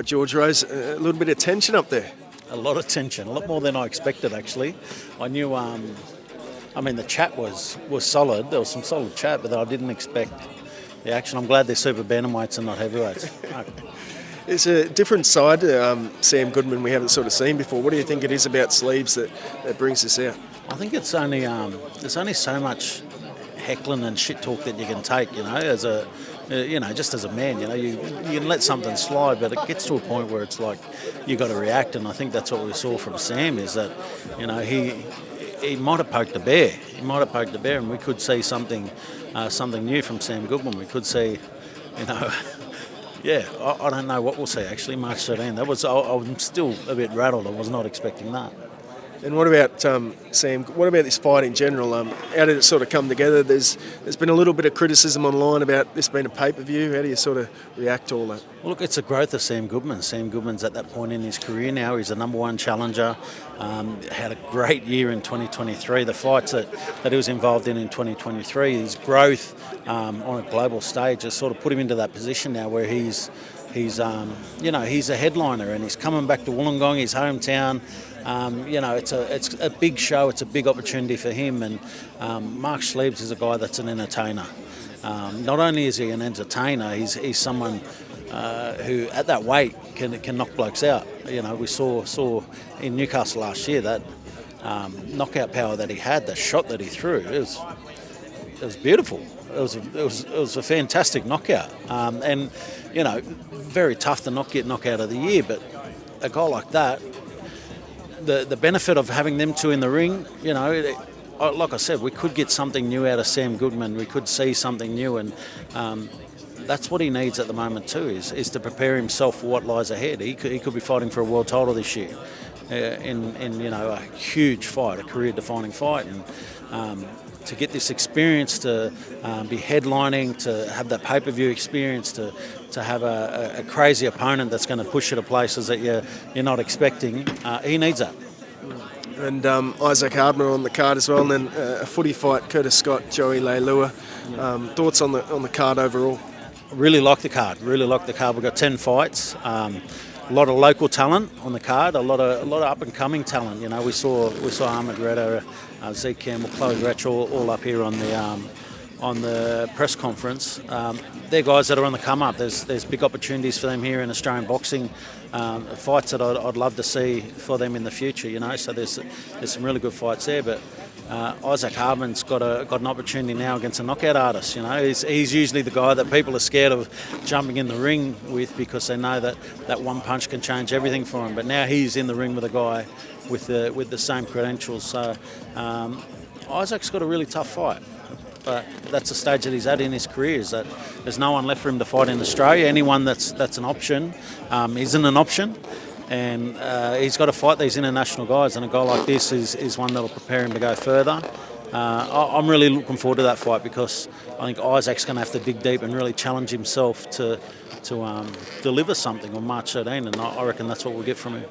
George Rose, a little bit of tension up there. A lot of tension, a lot more than I expected actually. I knew, the chat was solid. There was some solid chat, but I didn't expect the action. I'm glad they're super bantamweights and not heavyweights. It's a different side to Sam Goodman we haven't sort of seen before. What do you think it is about Schleibs that brings this out? I think it's only there's only so much heckling and shit talk that you can take, as a just as a man, you can let something slide, but it gets to a point where it's like you got to react, and I think that's what we saw from Sam is that, he might have poked the bear. He might have poked the bear, and we could see something new from Sam Goodman. We could see, yeah, I don't know what we'll see actually. March 13. I'm still a bit rattled. I was not expecting that. And what about Sam? What about this fight in general? How did it sort of come together? There's been a little bit of criticism online about this being a pay-per-view. How do you sort of react to all that? Well, look, it's a growth of Sam Goodman. Sam Goodman's at that point in his career now. He's a #1 challenger. Had a great year in 2023. The fights that he was involved in 2023, his growth on a global stage has sort of put him into that position now where he's a headliner, and he's coming back to Wollongong, his hometown. It's a big show. It's a big opportunity for him. And Mark Schleibs is a guy that's an entertainer. Not only is he an entertainer, he's someone who at that weight can knock blokes out. We saw in Newcastle last year that knockout power that he had, the shot that he threw. It was beautiful. It was a fantastic knockout. Very tough to get knockout of the year. But a guy like that, the benefit of having them two in the ring, like I said, we could get something new out of Sam Goodman. We could see something new, and that's what he needs at the moment too, is to prepare himself for what lies ahead. He could be fighting for a world title this year, in a huge fight, a career-defining fight, and to get this experience, to be headlining, to have that pay-per-view experience, to have a crazy opponent that's going to push you to places that you're not expecting. He needs that. And Isaac Hardman on the card as well, and then a footy fight, Curtis Scott, Joey Leilua. Thoughts on the card overall? Really like the card. We've got 10 fights. A lot of local talent on the card. A lot of up and coming talent. We saw Ahmed Redder, Zeke Campbell, Chloe Gretsch all up here on the press conference. They're guys that are on the come up. There's big opportunities for them here in Australian boxing. Fights that I'd love to see for them in the future. So there's some really good fights there. But Isaac Hardman's got an opportunity now against a knockout artist. He's usually the guy that people are scared of jumping in the ring with because they know that one punch can change everything for him. But now he's in the ring with a guy with the same credentials. So Isaac's got a really tough fight. But that's the stage that he's at in his career, is that there's no one left for him to fight in Australia. Anyone that's an option isn't an option. And he's got to fight these international guys, and a guy like this is one that'll prepare him to go further. I'm really looking forward to that fight because I think Isaac's going to have to dig deep and really challenge himself to deliver something on March 13, and I reckon that's what we'll get from him.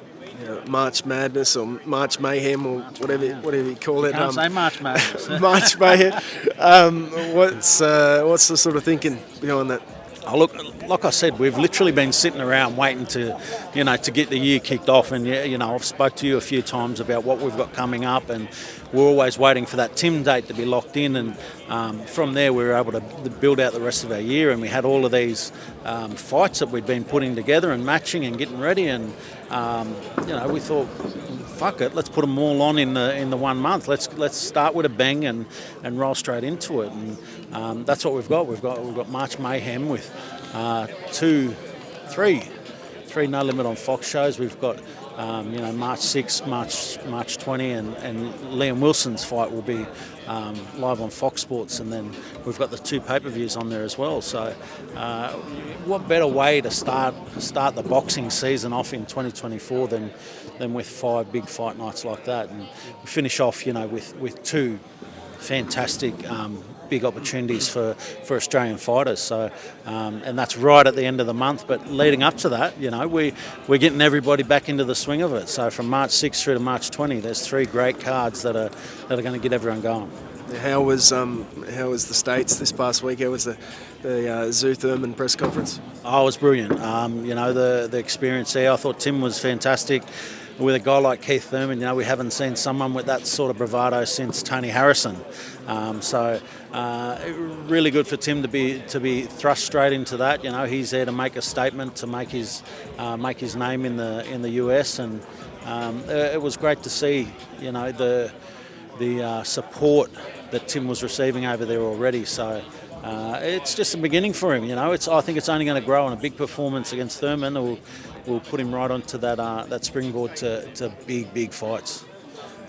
March Madness or March Mayhem or whatever you call it. Can't say March Madness. March Mayhem. What's the sort of thinking behind that? Oh, look, like I said, we've literally been sitting around waiting to get the year kicked off, and I've spoke to you a few times about what we've got coming up, and we're always waiting for that Tim date to be locked in, and from there we were able to build out the rest of our year, and we had all of these fights that we'd been putting together and matching and getting ready, and we thought, fuck it, let's put them all on in the 1 month. Let's start with a bang and roll straight into it, and that's what we've got. We've got March Mayhem with three No Limit on Fox shows. We've got March 6, March 20, and Liam Wilson's fight will be live on Fox Sports, and then we've got the 2 pay-per-views on there as well. So what better way to start the boxing season off in 2024 than with 5 big fight nights like that, and we finish off with 2 fantastic big opportunities for Australian fighters. So and that's right at the end of the month, but leading up to that, we're getting everybody back into the swing of it. So from March 6 through to March 20, there's 3 great cards that are going to get everyone going. How was the States this past week? How was the Tszyu Thurman press conference? Oh, it was brilliant. The experience there. I thought Tim was fantastic. With a guy like Keith Thurman, we haven't seen someone with that sort of bravado since Tony Harrison. Really good for Tim to be thrust straight into that. He's there to make a statement, to make his name in the US, and it was great to see the support that Tim was receiving over there already. So it's just a beginning for him. I think it's only going to grow, and a big performance against Thurman will put him right onto that springboard to big fights.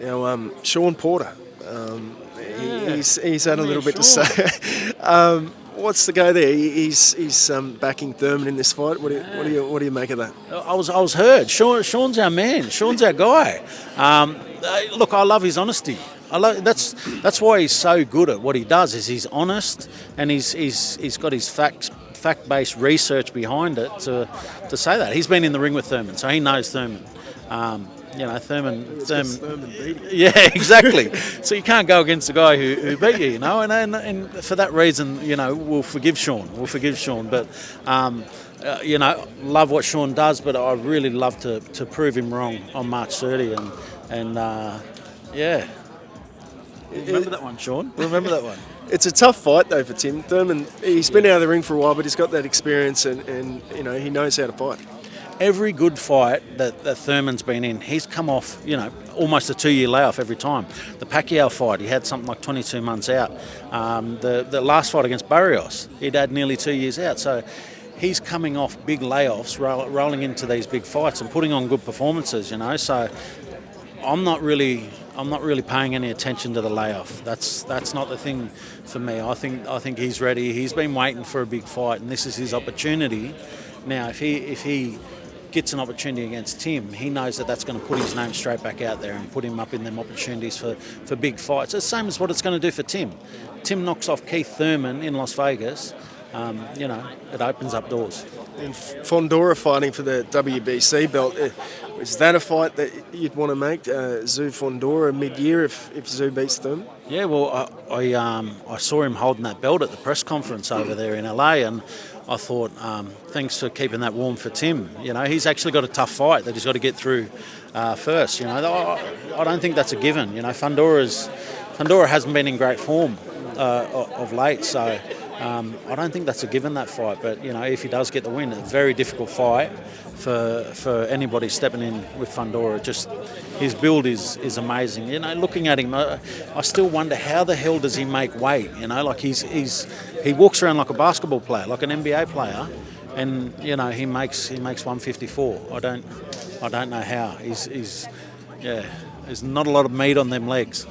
Now, Shawn Porter, he's had a little bit to say. What's the go there? He's backing Thurman in this fight. What do you make of that? I was heard. Shawn's our man. Shawn's our guy. Look, I love his honesty. That's why he's so good at what he does. Is he's honest, and he's got his fact-based research behind it to say that. He's been in the ring with Thurman, so he knows Thurman. Thurman beat him. Yeah, exactly. So you can't go against the guy who beat you, and for that reason, we'll forgive Shawn. But love what Shawn does, but I really love to prove him wrong on March 30, and yeah. Remember that one, Shawn? Remember that one? It's a tough fight though for Tim Thurman. He's been out of the ring for a while, but he's got that experience, and he knows how to fight. Every good fight that Thurman's been in, he's come off, almost a 2-year layoff every time. The Pacquiao fight, he had something like 22 months out. The last fight against Barrios, he'd had nearly 2 years out. So he's coming off big layoffs, rolling into these big fights and putting on good performances. So I'm not really paying any attention to the layoff. That's not the thing for me. I think he's ready. He's been waiting for a big fight, and this is his opportunity. Now, if he gets an opportunity against Tim, he knows that's going to put his name straight back out there and put him up in them opportunities for big fights. It's the same as what it's going to do for Tim. Tim knocks off Keith Thurman in Las Vegas. It opens up doors. And Fondora fighting for the WBC belt. Is that a fight that you'd want to make? Tszyu Fondora mid-year if Tszyu beats Thurman? Yeah, well, I saw him holding that belt at the press conference over there in LA, and I thought, thanks for keeping that warm for Tim. He's actually got a tough fight that he's got to get through first. I don't think that's a given. Fondora hasn't been in great form of late, so I don't think that's a given, that fight. But if he does get the win, a very difficult fight for anybody stepping in with Fondora. Just his build is amazing. Looking at him, I still wonder how the hell does he make weight. He walks around like a basketball player, like an NBA player, and he makes 154. I don't know how. There's not a lot of meat on them legs.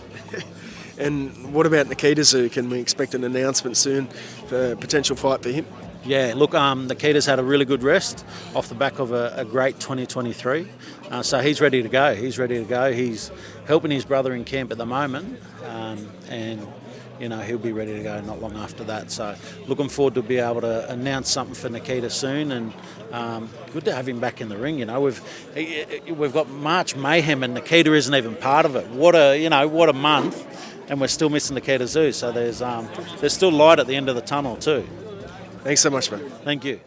And what about Nikita Tszyu? Can we expect an announcement soon for a potential fight for him? Yeah, look, Nikita's had a really good rest off the back of a great 2023. So he's ready to go. He's helping his brother in camp at the moment, and he'll be ready to go not long after that. So looking forward to be able to announce something for Nikita soon, and good to have him back in the ring. We've got March mayhem, and Nikita isn't even part of it. What a month, and we're still missing Nikita Tszyu. So there's still light at the end of the tunnel too. Thanks so much, mate. Thank you.